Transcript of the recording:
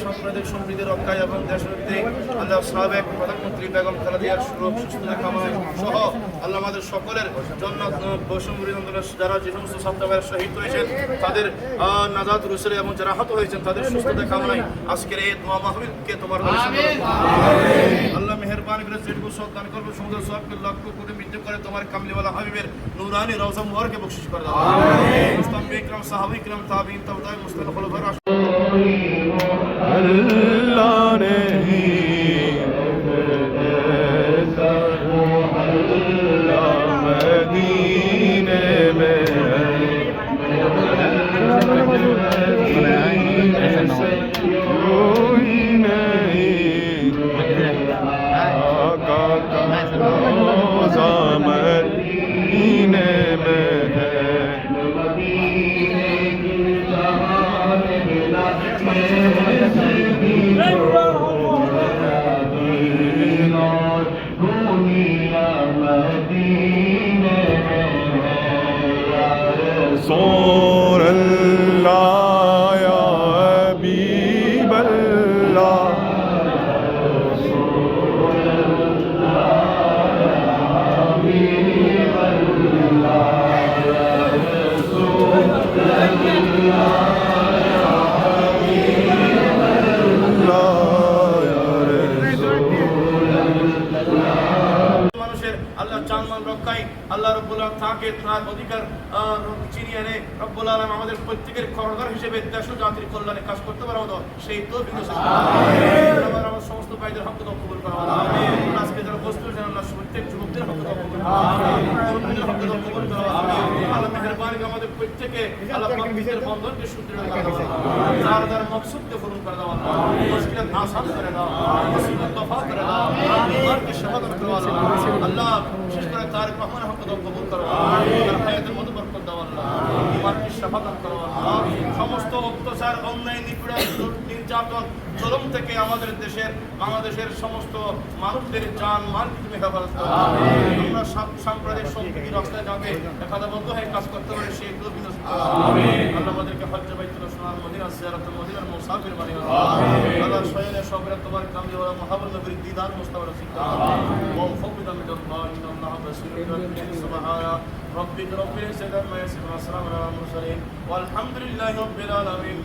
সাম্প্রদায়িক সম্প্রীতি রক্ষায় এবং দেশনেত্রী আল্লাহ সাবেক প্রধানমন্ত্রী বেগম খালেদা জিয়ার সুস্থতা কামনায় সহ আল্লাহ আমাদের সকলের জন্য বৈষম্য আন্দোলনের যারা যে সমস্ত ছাত্রভাইয়ের শহীদ হয়েছেন তাদের নাজাত রুসুল এবং যারা আহত হয়েছেন তাদের সুস্থতা কামনায় আজকের এই দোয়া মাহফিলকে তোমার আল্লাহ মেহেরবানি করে যেটুকু সন্তান করবে সমুদ্র সবকে লক্ষ্য করে মৃত্যু করে তোমার কামলিওয়ালা হাবিবের নুরানি রওজা মুবারকে বকশিশ করে দাও মুস্তাফা ইকরাম সাহাবা ইকরাম তাবিঈন তাবঈ মুস্তাফা খলিফা अल्लाह ने ही मदीने में कोई नहीं आका का रोज़ा मदीने में है رسول الله يا حبيب الله আল্লাহ জানমাল রক্ষায় আল্লাহ রাব্বুল আলামিন তাকে তার অধিকার চিনিয়ে এনে রব্বুল আলামিন আমাদের প্রত্যেকের খবরদার হিসেবে দেশ ও জাতির কল্যাণে কাজ করতে পারবো সেই তৌফিক দান করুন। আমার সমস্ত ভাইদের হক দান কবুল করুন। আমিন। আজকে যারা বস্তু জানাল্লাহ প্রত্যেক যুবকদের হক দান কবুল করুন। আমিন। হক দান কবুল করুন। আল্লাহ মেহেরবানি আমাদের প্রত্যেকে আল্লাহ পাকের বন্ধনকে সুদৃঢ় করে দাও। যার যার মকসুদকে পূরণ করে দাও। মুশকিলাত আসান করে দাও। মুসিবত দফা করে দাও। ইমানকে শাহাদাত করে দাও। আল্লাহ বিশেষ করে তারেক রহমান হক দান কবুল করো। তার হায়াতের মধ্যে বরকত দাও আল্লাহ। ইমানকে শাহাদাত করো আল্লাহ। সমস্ত অত্যাচার অন্যায় নিপীড়ন নির্যাতন জুলুম থেকে আমাদের দেশের বাংলাদেশের সমস্ত মানুষদের জান মাল তুমি হেফাজত করো। আমরা সাম্প্রদায়িক সম্প্রীতির রাস্তায় যাতে একাদাবদ্ধ হয়ে কাজ করতে পারি সেই তৌফিক দান করো। আল্লাহ আমাদেরকে হজ্জ বাইতুল্লাহ সোনার মদিনা জিয়ারতুল মদিনার মুসাফির বানিয়ে দাও। আল্লাহ শয়নে সবরে তোমার কামলিওয়ালা মুহাম্মদ নবীর দিদার মুস্তাফা রাসূল ওয়া ফাওদা মিন আল্লাহ ইন্নাল্লাহা বাসীরুন বিল সুবহানা রব্বিক রব্বিল ইজ্জাতি আম্মা ইয়াসিফুন ওয়া সালামুন আলাল মুরসালিন ওয়াল হামদুলিল্লাহি রাব্বিল আলামিন।